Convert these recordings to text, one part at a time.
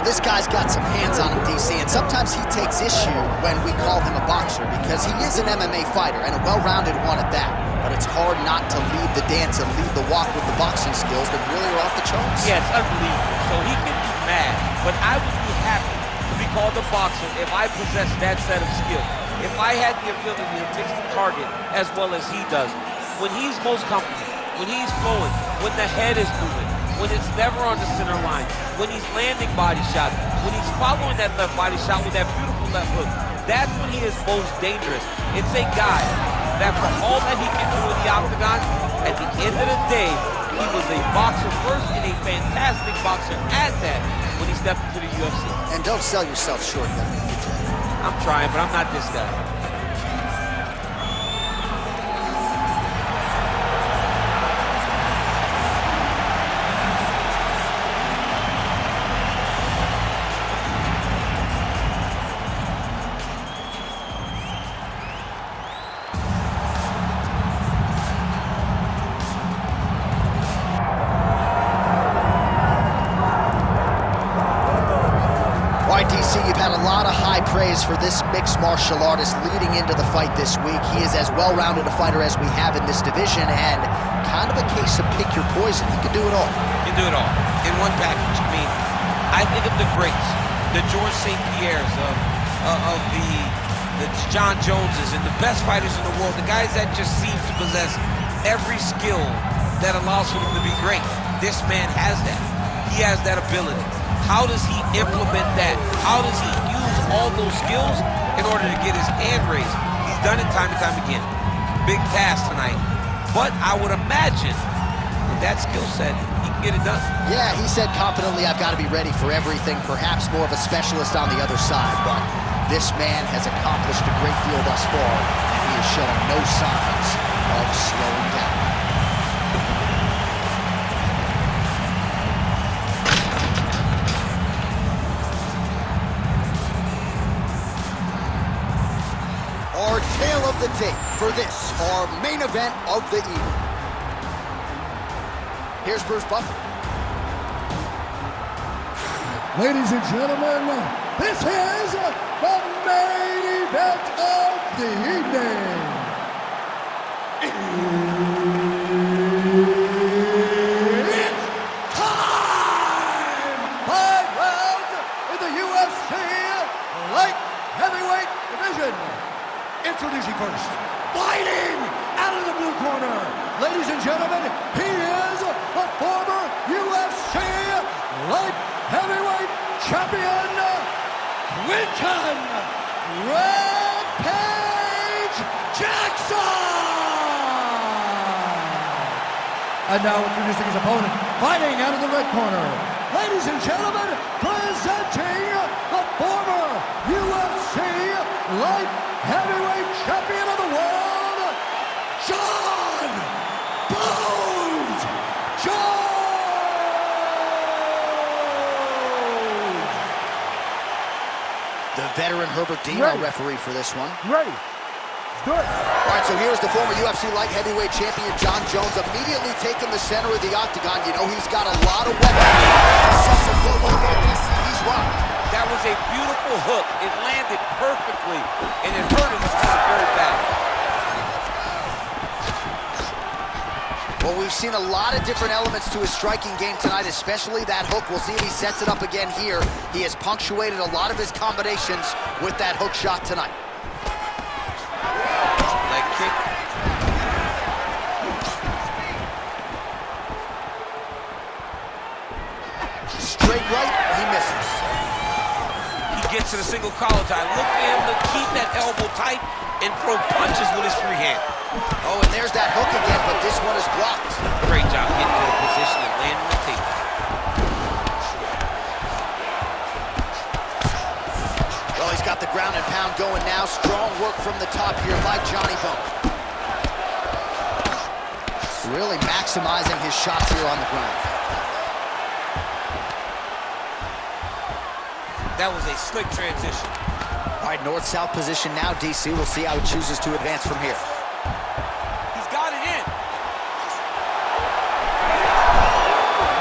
this guy's got some hands on him, DC, and sometimes he takes issue when we call him a boxer because he is an MMA fighter, and a well-rounded one at that. But it's hard not to lead the dance and lead the walk with the boxing skills that really are off the charts. Yeah, it's unbelievable. So he can be mad, but I would be happy to be called a boxer if I possessed that set of skills. If I had the ability to fix the target as well as he does. When he's most comfortable, when he's flowing, when the head is moving, when it's never on the center line, when he's landing body shots, when he's following that left body shot with that beautiful left hook, that's when he is most dangerous. It's a guy that for all that he can do in the octagon, at the end of the day, he was a boxer first and a fantastic boxer at that when he stepped into the UFC. And don't sell yourself short, then. I'm trying, but I'm not this guy. DC, you've had a lot of high praise for this mixed martial artist leading into the fight this week. He is as well-rounded a fighter as we have in this division, and kind of a case of pick your poison. He can do it all. He can do it all in one package. I mean, I think of the greats, the George St. Pierres, of the John Joneses, and the best fighters in the world, the guys that just seem to possess every skill that allows for them to be great. This man has that. He has that ability. How does he implement that? How does he use all those skills in order to get his hand raised? He's done it time and time again. Big task tonight. But I would imagine with that skill set, he can get it done. Yeah, he said confidently, I've got to be ready for everything, perhaps more of a specialist on the other side. But this man has accomplished a great deal thus far, and he is showing no signs of slowing down. Our tale of the tape for this, our main event of the evening. Here's Bruce Buffer. Ladies and gentlemen, this is the main event of the evening. It's time! 5 rounds in the UFC light heavyweight division. Introducing first, fighting out of the blue corner. Ladies and gentlemen, he is a former UFC light heavyweight champion, Quinton Rampage Jackson! And now introducing his opponent, fighting out of the red corner. Ladies and gentlemen, presenting the former UFC light heavyweight champion of the world, John Bones Jones! The veteran Herbert Dean, our referee for this one. Ready. Good. All right, so here's the former UFC light heavyweight champion, John Jones, immediately taking the center of the octagon. You know, he's got a lot of weapons. He's rocked. That was a beautiful hook. It landed perfectly, and it hurt him very bad. Well, we've seen a lot of different elements to his striking game tonight, especially that hook. We'll see if he sets it up again here. He has punctuated a lot of his combinations with that hook shot tonight. Leg kick. Straight right, he misses. Gets to the single collar tie. Look for him to keep that elbow tight and throw punches with his free hand. Oh, and there's that hook again, but this one is blocked. Great job getting to the position and landing the tape. Well, he's got the ground and pound going now. Strong work from the top here by Johnny Bone. Really maximizing his shots here on the ground. That was a slick transition. All right, north-south position now, DC. We'll see how he chooses to advance from here. He's got it in.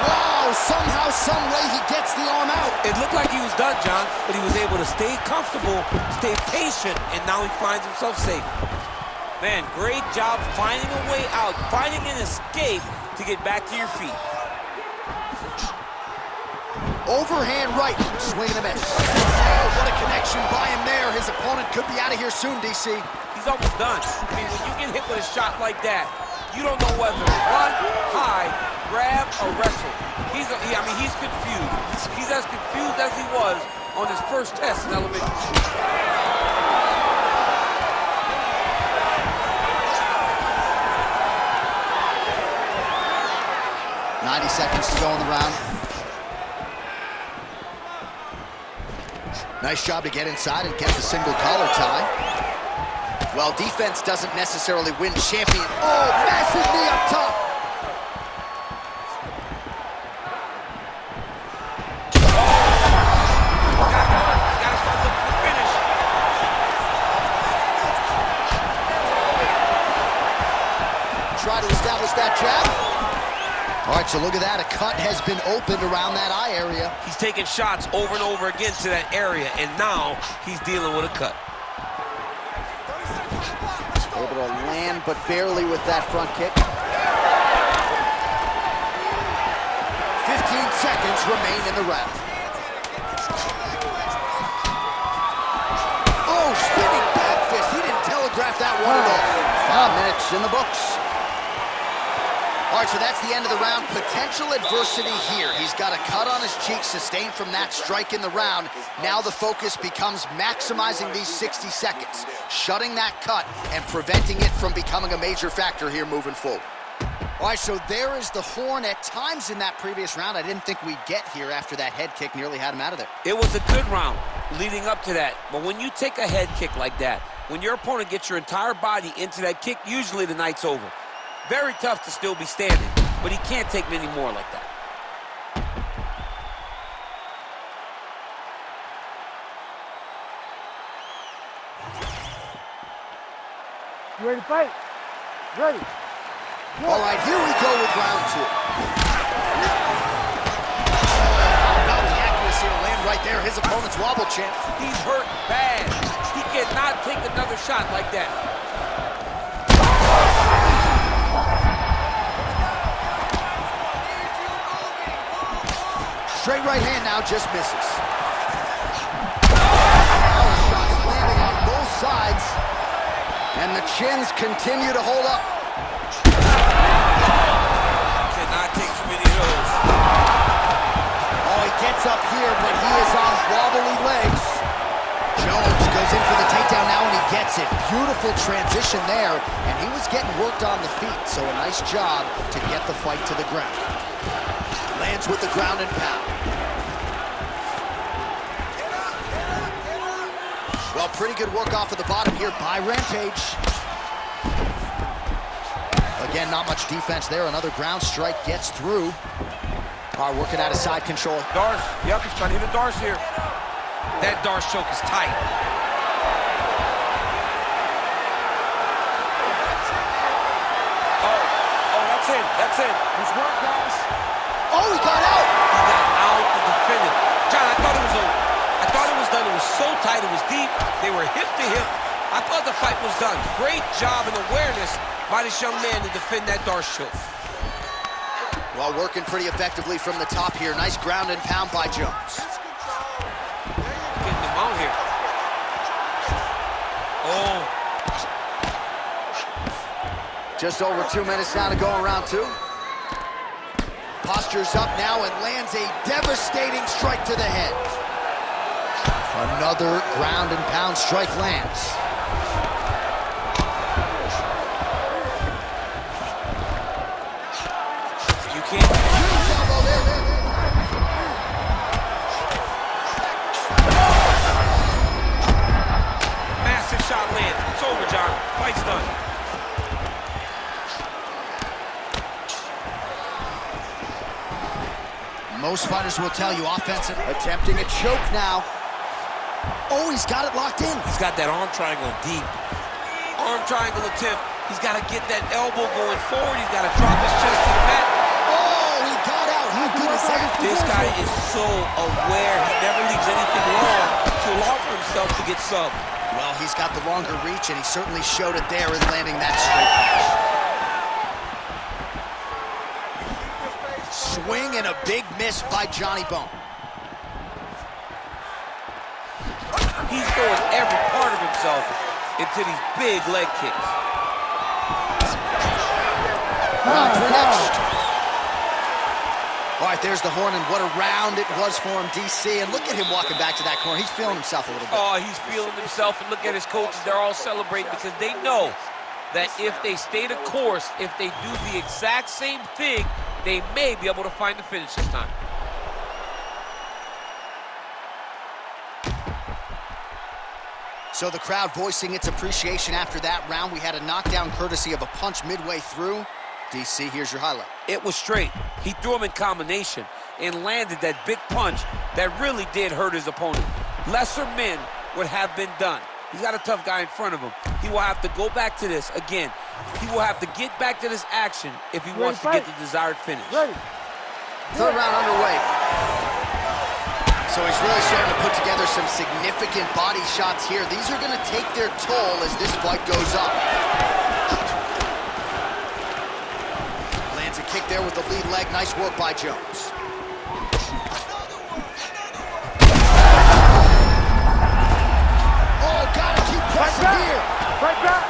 Wow, somehow, some way he gets the arm out. It looked like he was done, John, but he was able to stay comfortable, stay patient, and now he finds himself safe. Man, great job finding a way out, finding an escape to get back to your feet. Overhand right, swing and a miss. Oh, what a connection by him there. His opponent could be out of here soon, DC. He's almost done. I mean, when you get hit with a shot like that, you don't know whether to run, hide, grab, or wrestle. He's confused. He's as confused as he was on his first test in elementary school. 90 seconds to go in the round. Nice job to get inside and get the single collar tie. Well, defense doesn't necessarily win champion. Oh, massive knee up top. Gotta start looking for the finish. Try to establish that jab. All right, so look at that. A cut has been opened around that eye area. He's taking shots over and over again to that area, and now he's dealing with a cut. Able to land, but barely with that front kick. 15 seconds remain in the round. Oh, spinning back fist. He didn't telegraph that one at all. 5 minutes in the books. All right, so that's the end of the round. Potential adversity here. He's got a cut on his cheek sustained from that strike in the round. Now the focus becomes maximizing these 60 seconds, shutting that cut and preventing it from becoming a major factor here moving forward. All right, so there is the horn. At times in that previous round, I didn't think we'd get here after that head kick nearly had him out of there. It was a good round leading up to that, but when you take a head kick like that, when your opponent gets your entire body into that kick, usually the night's over. Very tough to still be standing, but he can't take many more like that. You ready to fight? Ready. All right, here we go with round 2. About the accuracy to land right there. His opponent's wobble champ. He's hurt bad. He cannot take another shot like that. Straight right hand now just misses. Power shots landing on both sides. And the chins continue to hold up. Cannot take too many of those. Oh, he gets up here, but he is on wobbly legs. Jones goes in for the takedown now, and he gets it. Beautiful transition there, and he was getting worked on the feet, so a nice job to get the fight to the ground. Lands with the ground and pound. Well, pretty good work off of the bottom here by Rampage. Again, not much defense there. Another ground strike gets through. All right, working out of side control. Darce, yep, he's trying to hit a Darce here. That Darce choke is tight. Oh, that's it, that's it. Nice work, guys. Oh, he got out. He got out to defend it. John, I thought it was over. I thought it was done. It was so tight, it was deep. They were hip to hip. I thought the fight was done. Great job and awareness by this young man to defend that Darce choke. Well, working pretty effectively from the top here. Nice ground and pound by Jones. Getting him out here. Oh. Just over 2 minutes now to go in round 2. Postures up now and lands a devastating strike to the head. Another ground and pound strike lands. You can't. Massive shot lands. It's over, John. Fight's done. Most fighters will tell you offensive. Attempting a choke now. Oh, he's got it locked in. He's got that arm triangle deep. Arm triangle attempt. He's got to get that elbow going forward. He's got to drop his chest to the mat. Oh, he got out. He good is that? This guy is so aware. He never leaves anything long to allow for himself to get subbed. Well, he's got the longer reach, and he certainly showed it there in landing that straight punch. Swing and a big miss by Johnny Bone. He's throwing every part of himself into these big leg kicks. Round three next. All right, there's the horn, and what a round it was for him, DC. And look at him walking back to that corner. He's feeling himself a little bit. Oh, he's feeling himself, and look at his coaches. They're all celebrating because they know that if they stay the course, if they do the exact same thing, they may be able to find the finish this time. So the crowd voicing its appreciation after that round. We had a knockdown courtesy of a punch midway through. DC, here's your highlight. It was straight. He threw him in combination and landed that big punch that really did hurt his opponent. Lesser men would have been done. He's got a tough guy in front of him. He will have to go back to this again. He will have to get back to this action if he wants to get the desired finish. Third round underway. So he's really starting to put together some significant body shots here. These are going to take their toll as this fight goes up. Lands a kick there with the lead leg. Nice work by Jones. Oh, gotta keep pressing here. Right back.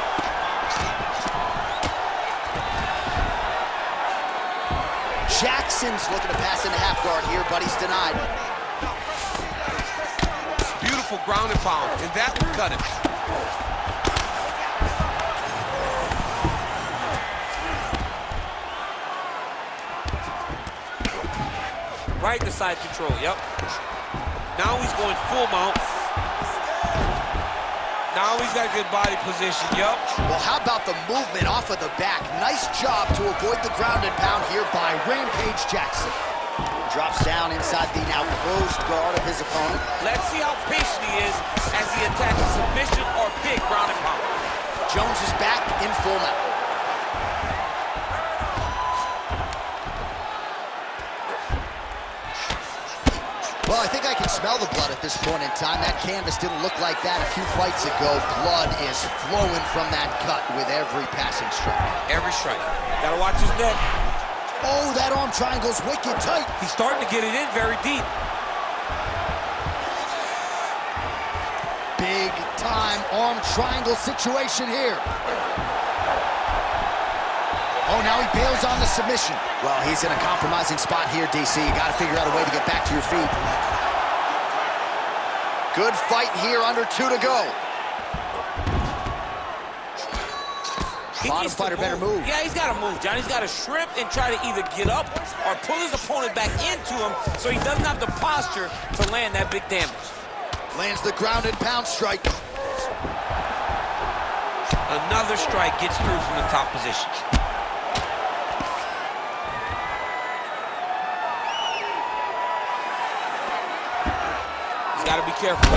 Jackson's looking to pass into half guard here, but he's denied. Beautiful ground and pound, and that would cut him. Right to side control, yep. Now he's going full mount. Now he's got good body position, yep. Well, how about the movement off of the back? Nice job to avoid the ground and pound here by Rampage Jackson. Drops down inside the now closed guard of his opponent. Let's see how patient he is as he attacks a submission or big ground and pound. Jones is back in full mount. Well, I think I can smell the blood at this point in time. That canvas didn't look like that a few fights ago. Blood is flowing from that cut with every passing strike. Every strike. Gotta watch his neck. Oh, that arm triangle's wicked tight. He's starting to get it in very deep. Big time arm triangle situation here. Oh, now he bails on the submission. Well, he's in a compromising spot here, DC. You got to figure out a way to get back to your feet. Good fight here, under 2 to go. Bottom fighter better move. Yeah, he's got to move, John. He's got to shrimp and try to either get up or pull his opponent back into him so he doesn't have the posture to land that big damage. Lands the ground and pound strike. Another strike gets through from the top position. He's got to be careful.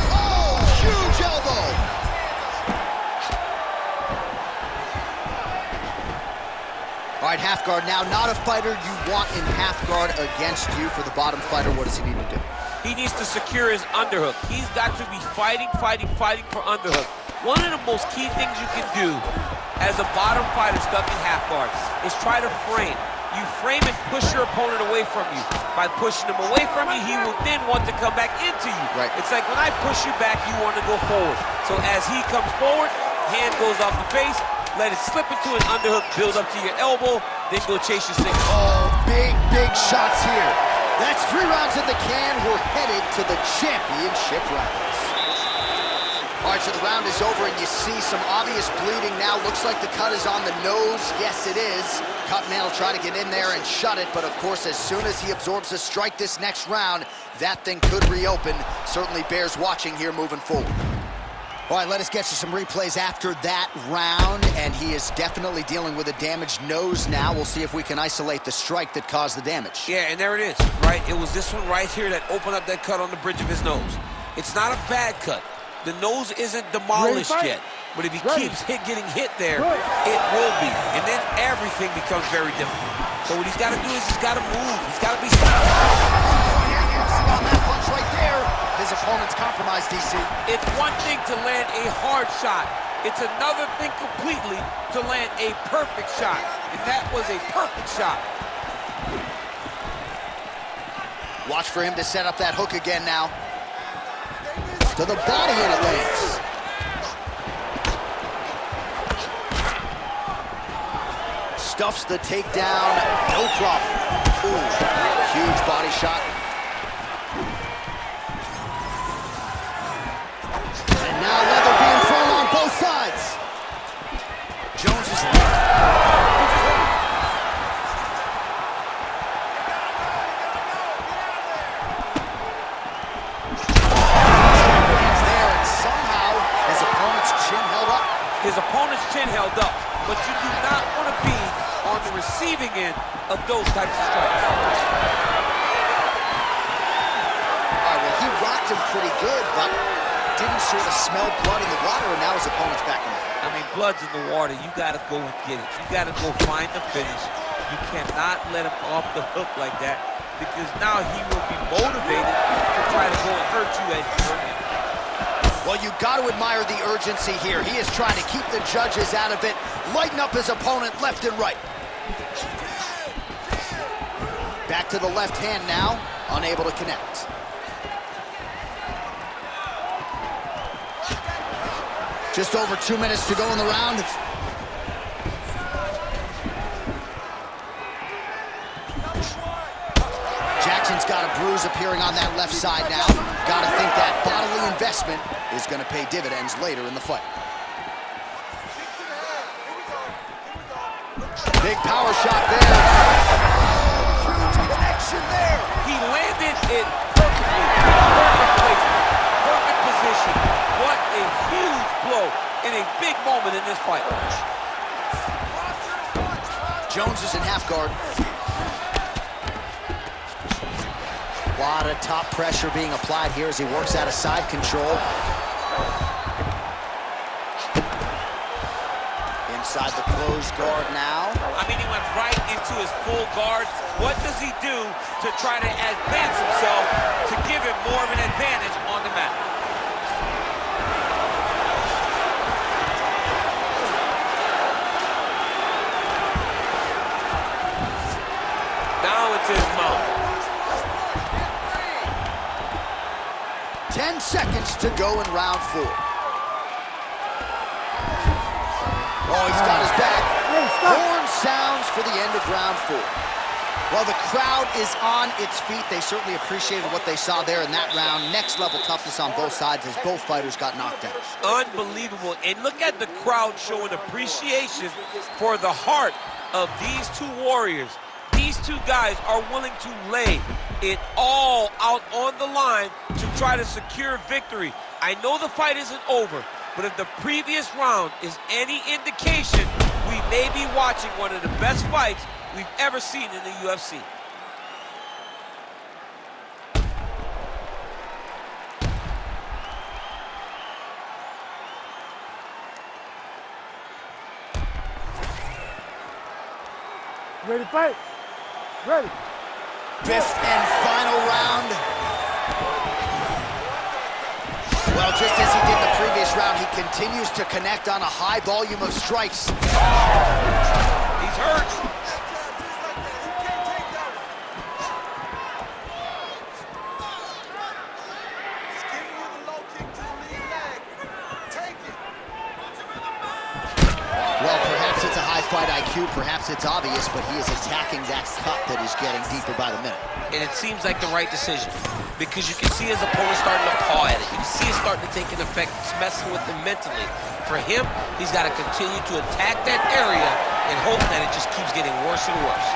Oh, huge elbow. All right, half guard now. Not a fighter you want in half guard against you. For the bottom fighter, what does he need to do? He needs to secure his underhook. He's got to be fighting for underhook. One of the most key things you can do as a bottom fighter stuck in half guard is try to frame. You frame and push your opponent away from you. By pushing him away from you, he will then want to come back into you. Right. It's like when I push you back, you want to go forward. So as he comes forward, hand goes off the face, let it slip into an underhook, build up to your elbow, then go chase your single. Oh, big shots here. That's 3 rounds in the can. We're headed to the championship rounds. All right, so the round is over, and you see some obvious bleeding now. Looks like the cut is on the nose. Yes, it is. Cutman will try to get in there and shut it, but of course, as soon as he absorbs a strike this next round, that thing could reopen. Certainly bears watching here moving forward. All right, let us get you some replays after that round, and he is definitely dealing with a damaged nose now. We'll see if we can isolate the strike that caused the damage. Yeah, and there it is, right? It was this one right here that opened up that cut on the bridge of his nose. It's not a bad cut. The nose isn't demolished yet, but if he keeps getting hit there, it will be. And then everything everything becomes very difficult. So what he's got to do is he's got to move. He's got to be On that punch right there, his opponent's compromised, DC. It's one thing to land a hard shot. It's another thing completely to land a perfect shot. And that was a perfect shot. Watch for him to set up that hook again now. To the body and it lands. Stuffs the takedown, no problem. Ooh, huge body shot. And now leather being thrown on both sides. Jones is there, and somehow his opponent's chin held up. His opponent's chin held up, but you do not want to be on the receiving end of those types of strikes. All right, well, he rocked him pretty good, but didn't sort of smell blood in the water, and now his opponent's backing up. I mean, blood's in the water. You got to go and get it. You got to go find the finish. You cannot let him off the hook like that, because now he will be motivated to try to go and hurt you as you hurt him. Well, you got to admire the urgency here. He is trying to keep the judges out of it, lighten up his opponent left and right. Back to the left hand now, unable to connect. Just over 2 minutes to go in the round. Jackson's got a bruise appearing on that left side now. Got to think that bodily investment is going to pay dividends later in the fight. Big power shot there. Huge connection there. He landed it perfectly. Perfect placement. Perfect position. What a huge blow in a big moment in this fight. Jones is in half guard. A lot of top pressure being applied here as he works out of side control. Inside the closed guard now. I mean, he went right into his full guard. What does he do to try to advance himself to give him more of an advantage on the mat? Now it's his mouth. 10 seconds to go in round 4. Oh, he's got his back. Horn sounds for the end of round 4. Well, the crowd is on its feet. They certainly appreciated what they saw there in that round. Next level toughness on both sides as both fighters got knocked out. Unbelievable. And look at the crowd showing appreciation for the heart of these two warriors. These two guys are willing to lay it all out on the line to try to secure victory. I know the fight isn't over, but if the previous round is any indication, we may be watching one of the best fights we've ever seen in the UFC. Ready to fight? Ready. Fifth and final round. Well, just as he did in the previous round, he continues to connect on a high volume of strikes. He's hurt. Well, perhaps it's a high fight IQ, perhaps it's obvious, but he is attacking that cut that is getting deeper by the minute. And it seems like the right decision, because you can see his opponent starting to paw at it. You can see it starting to take an effect. It's messing with him mentally. For him, he's got to continue to attack that area and hope that it just keeps getting worse and worse.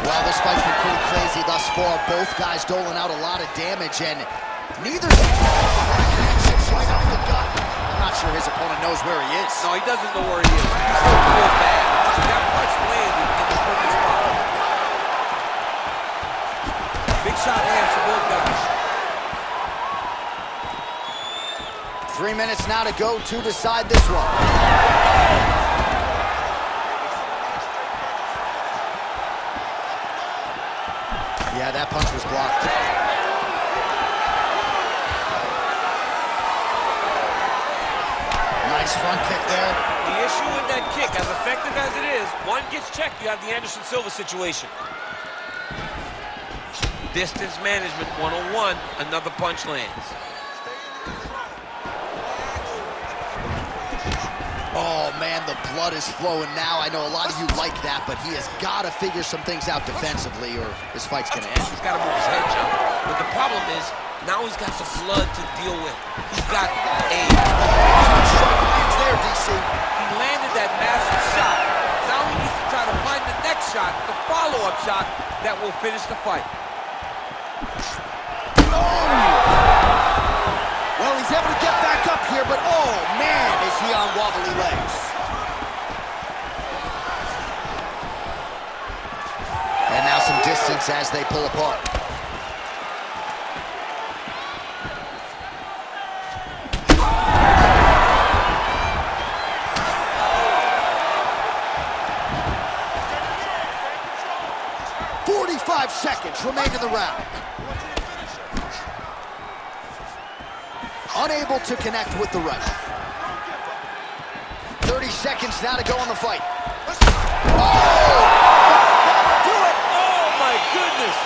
Well, this fight's been pretty crazy thus far. Both guys doling out a lot of damage, and neither connections right off the gut. I'm not sure his opponent knows where he is. No, he doesn't know where he is. He's still real bad. That punch landed in the perfect spot. Big shot hands for both guys. 3 3 minutes now to go to decide this one. Yeah, that punch was blocked. Nice front kick there. The issue with that kick, as effective as it is, one gets checked, you have the Anderson Silva situation. Distance management 101, another punch lands. Oh, man, the blood is flowing now. I know a lot of you like that, but he has got to figure some things out defensively or this fight's going to end. He's got to move his head, Joe. But the problem is, now he's got the blood to deal with. He's got a... It's there, DC. He landed that massive shot. Now he needs to try to find the next shot, the follow-up shot that will finish the fight. Well, he's able to get back up here, but oh, man, is he on wobbly legs. And now some distance as they pull apart. Seconds remain in the round. Unable to connect with the right. 30 seconds now to go in the fight. Oh! That'll do it! Oh, my goodness!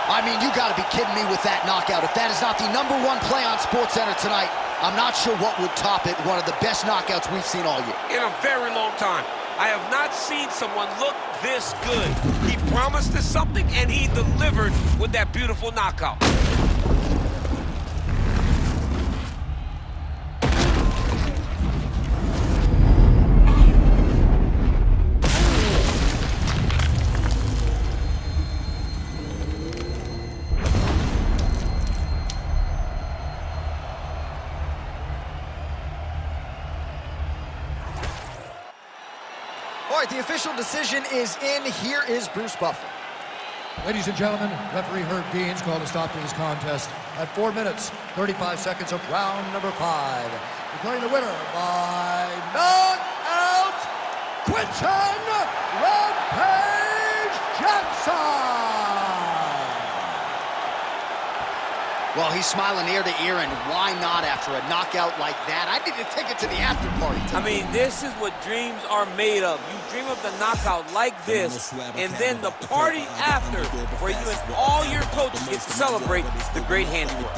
I mean, you gotta be kidding me with that knockout. If that is not the #1 play on SportsCenter tonight, I'm not sure what would top it. One of the best knockouts we've seen all year. In a very long time. I have not seen someone look this good. He promised us something, and he delivered with that beautiful knockout. All right, the official decision is in. Here is Bruce Buffer. Ladies and gentlemen, referee Herb Deans called a stop to this contest at 4 minutes, 35 seconds of round number 5. Declaring the winner by knockout, Quinton Rampage Jackson! Well, he's smiling ear to ear, and why not after a knockout like that? I need to take it to the after party. I mean, this is what dreams are made of. You dream of the knockout like this, and then the party after, where you and all your coaches get to celebrate the great handiwork.